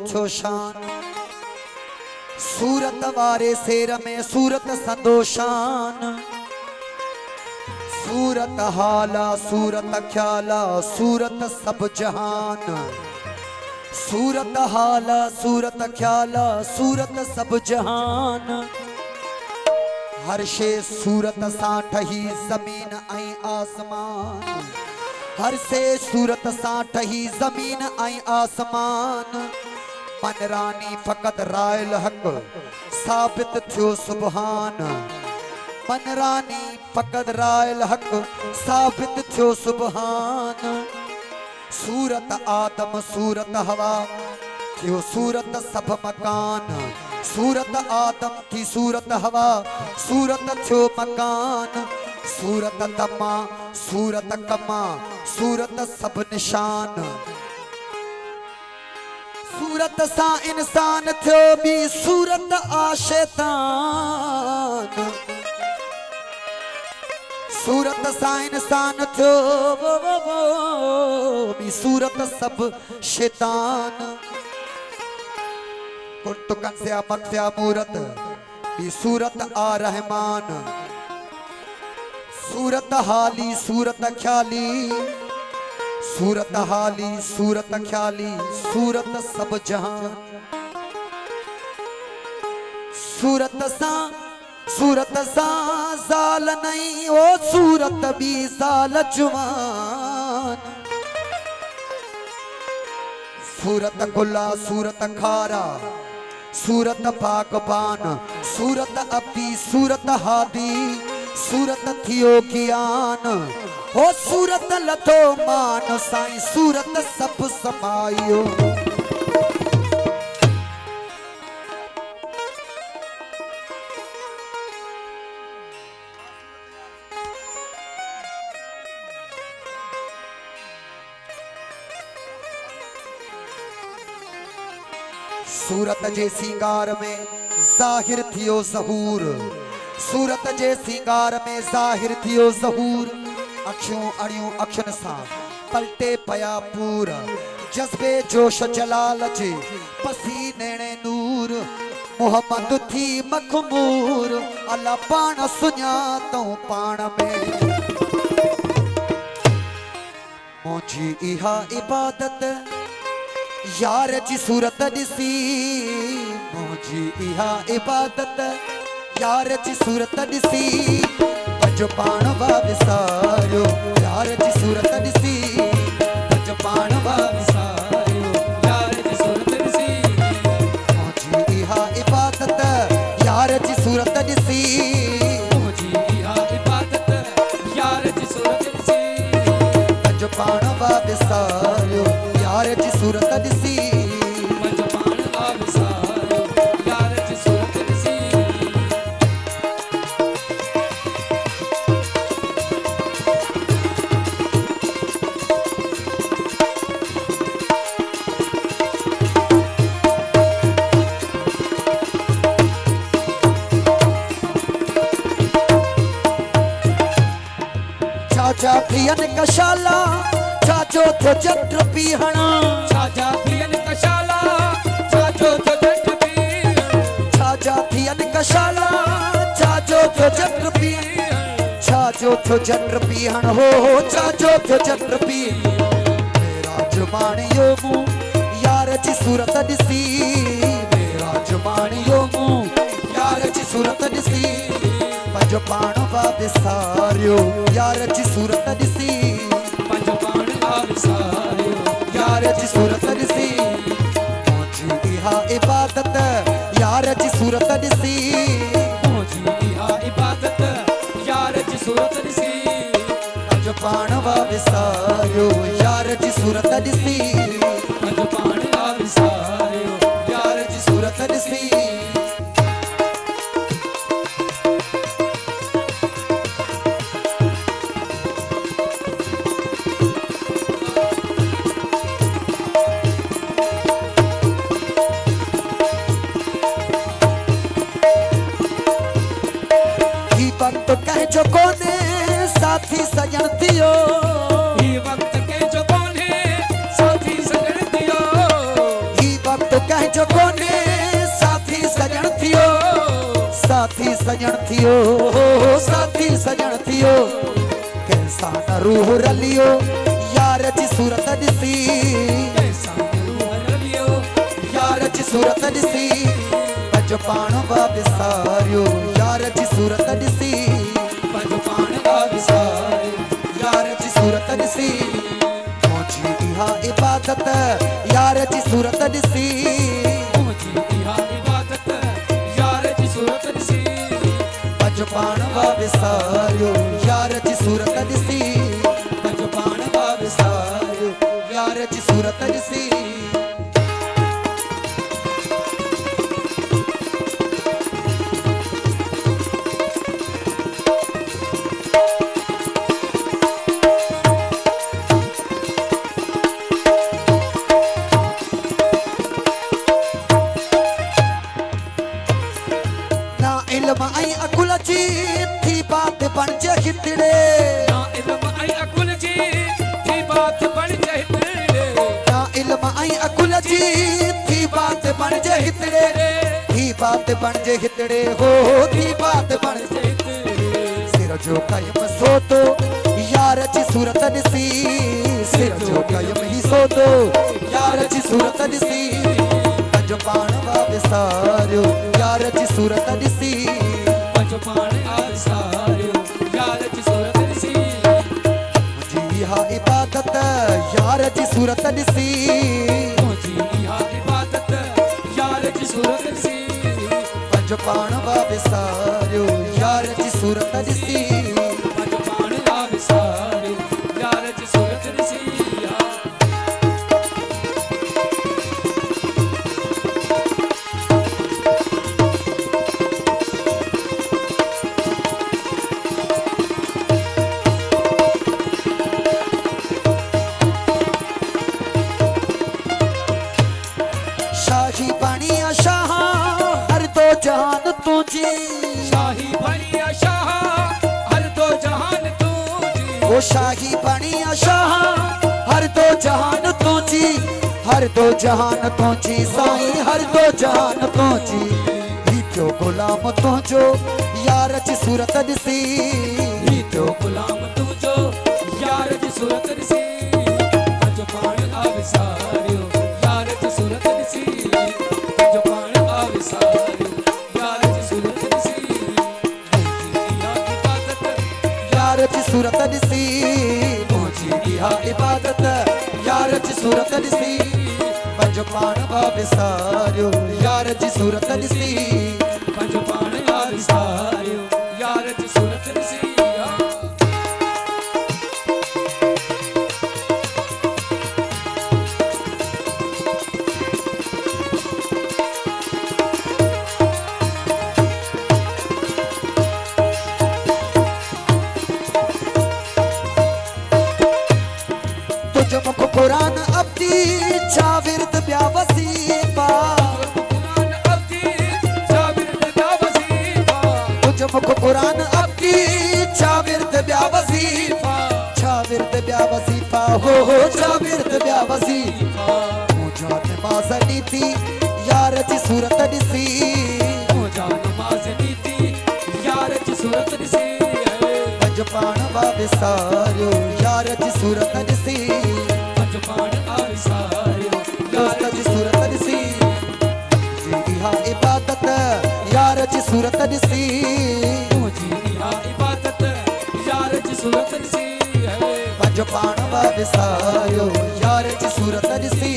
थियो शान। सूरत वारे शेर में सूरत संदोशान। सूरत हाला सूरत ख्याला सूरत सब जहान। सूरत हाला सूरत ख्याला सूरत सब जहान। हर शे सूरत सां ठही ज़मीन ऐं आसमान। हर से सूरत सां ठही ज़मीन ऐं आसमान। मन रानी फ़क़त रायल हक़ साबित थियो सुबहान। मन रानी फ़क़त रायल हक़ साबित थियो सुबहान। सूरत आदम सूरत हवा थियो सूरत सब मकान। सूरत आदम थी सूरत हवा सूरत थियो मकान। सूरत तमा सूरत कमा सूरत सब निशान। सूरत सा इंसान थियो भी सूरत आ शैतान। सूरत सा इंसान थियो भी सूरत सब शैतान। कुंतु कंस्या मख्फिया मूरत भी सूरत आ रहमान। सूरत हाली सूरत ख्याली सूरत हाली सूरत ख्याली सूरत सब जहान। सूरत सा ज़ाल नहीं ओ सूरत भी ज़ाल जुवान। सूरत गुला सूरत खारा सूरत बागबान। सूरत अब्दी सूरत हादी सूरत थियो कियान। हो सूरत लथो मान साईं सूरत सब समायो। सूरत जे सिंगार में ज़ाहिर थियो ज़हूर। सूरत जे सिंगार में ज़ाहिर थियो ज़हूर। अखियूं अड़ियूं अखियुनि सां पलटे पया पूर। जज्बे जोश जलाल जे पसीने ने नूर। मोहम्मद थी मखमूर अल्लाह पाण सुञातऊं पाण में। मुंहिंजी इहा इबादत यार जी सूरत ॾिसी। मुंहिंजी इहा इबादत यार जी सूरत ॾिसी। पंहिंजो पाण वा विसारियो यार जी सूरत ॾिसी। पंहिंजो पाण वा विसारियो यार जी सूरत ॾिसी। मुंहिंजी इहा इबादत यार जी सूरत ॾिसी। मुंहिंजी इहा इबादत यार जी सूरत ॾिसी। पंहिंजो पाण वा विसारियो यार जी सूरत ॾिसी। पंहिंजो पाण वा विसारियो यार जी सूरत ॾिसी। छाजा थियन कशाला छाजो थो जट पीहणा। छाजा थियन कशाला छाजो थो जट पीहणा। छाजा थियन कशाला छाजो थो जट पीहणा। छाजो थो जट पीहण हो छाजो थो जट पीहण। मेरा जुबानियो मुंह यार जी सूरत ॾिसी। मेरा जुबानियो मुंह यार जी सूरत ॾिसी। पंहिंजो पाण वा विसारियो यार जी सूरत ॾिसी। पंहिंजो पाण वा विसारियो यार जी सूरत ॾिसी। मुंहिंजी इहा इबादत यार जी सूरत ॾिसी। मुंहिंजी इहा इबादत यार जी सूरत ॾिसी। पंहिंजो पाण वा विसारियो यार जी सूरत ॾिसी। पंहिंजो पाण वा विसारियो यार जी सूरत ॾिसी। वक्त कहजो कोने साथी सजण थियो। ही वक्त कहजो कोने साथी सजण थियो। ही वक्त जो कोने साथी सजण थियो, साथी सजण थियो, साथी सजण थियो। कैसा न रूह रलियो यार जी सूरत ॾिसी, कैसा न रूह रलियो यार जी सूरत ॾिसी। पंहिंजो पाण बा विसारियो यार जी सूरत ॾिसी, पंहिंजो पाण बा विसारियो यार जी सूरत ॾिसी। मुंहिंजी इहा इबादत यार जी सूरत ॾिसी, मुंहिंजी इहा इबादत यार जी सूरत ॾिसी। पंहिंजो पाण बा विसारियो यार जी सूरत ॾिसी, पंहिंजो पाण बा विसारियो यार जी सूरत ॾिसी। इल्म ऐं अकुल जी थी बात बणिजे हितड़े, ना इल्म ऐं अकुल जी थी बात बणिजे हितड़े, ना इल्म ऐं अकुल जी थी बात बणिजे हितड़े, थी बात बणिजे हितड़े, हो थी बात बणिजे हितड़े। सिर जो क़यम सोतो यार जी सूरत ॾिसी, सिर जो क़यम ही सोतो यार जी सूरत ॾिसी। पंहिंजो पाण बा विसारियो यार जी सूरत ॾिसी, पंहिंजो पाण बा विसारियो यार जी सूरत ॾिसी। मुंहिंजी इहा इबादत यार जी सूरत ॾिसी, मुंहिंजी इहा इबादत यार जी सूरत ॾिसी। पंहिंजो पाण बा विसारियो यार जी सूरत ॾिसी, पंहिंजो पाण बा विसारियो यार जी सूरत ॾिसी। शाही बणिया शाह हर दो जहान तुझी, शाही बणिया शाह हर दो जहान तुझी, वो शाही बणिया शाह हर दो जहान तुझी, हर दो जहान तुझी साईं हर दो जहान तुझी। ही थियो गुलाम तुझो यार जी सूरत ॾिसी, ही थियो गुलाम तुझो यार जी सूरत ॾिसी। पंहिंजो पाण बा विसारियो यार जी सूरत ॾिसी, पंहिंजो पाण बा विसारियो यार जी सूरत ॾिसी। मुंहिंजी इहा इबादत यार जी सूरत ॾिसी, मुंहिंजी इहा इबादत यार जी सूरत ॾिसी। पंहिंजो पाण बा विसारियो यार जी सूरत ॾिसी, पंहिंजो पाण बा विसारियो यार जी सूरत ॾिसी। तुझ मुख कुरान अब्दी छा विर्द ॿिया वसीफ़ा, कुरान अब्दी छा विर्द ॿिया वसीफ़ा। तुझ मुख कुरान अब्दी छा विर्द ॿिया वसीफ़ा, छा विर्द ॿिया वसीफ़ा, हो छा विर्द ॿिया वसीफ़ा। मुंहिंजा नमाज़ नीति यार जी सूरत ॾिसी, मुंहिंजा नमाज़ नीति यार जी सूरत ॾिसी। पंहिंजो पाण बा विसारियो यार जी सूरत ॾिसी, पंहिंजो पाण बा विसारियो यार जी सूरत ॾिसी। मुंहिंजी इहा इबादत यार जी सूरत ॾिसी, मुंहिंजी इहा इबादत यार जी सूरत ॾिसी। पंहिंजो पाण बा विसारियो यार जी सूरत ॾिसी,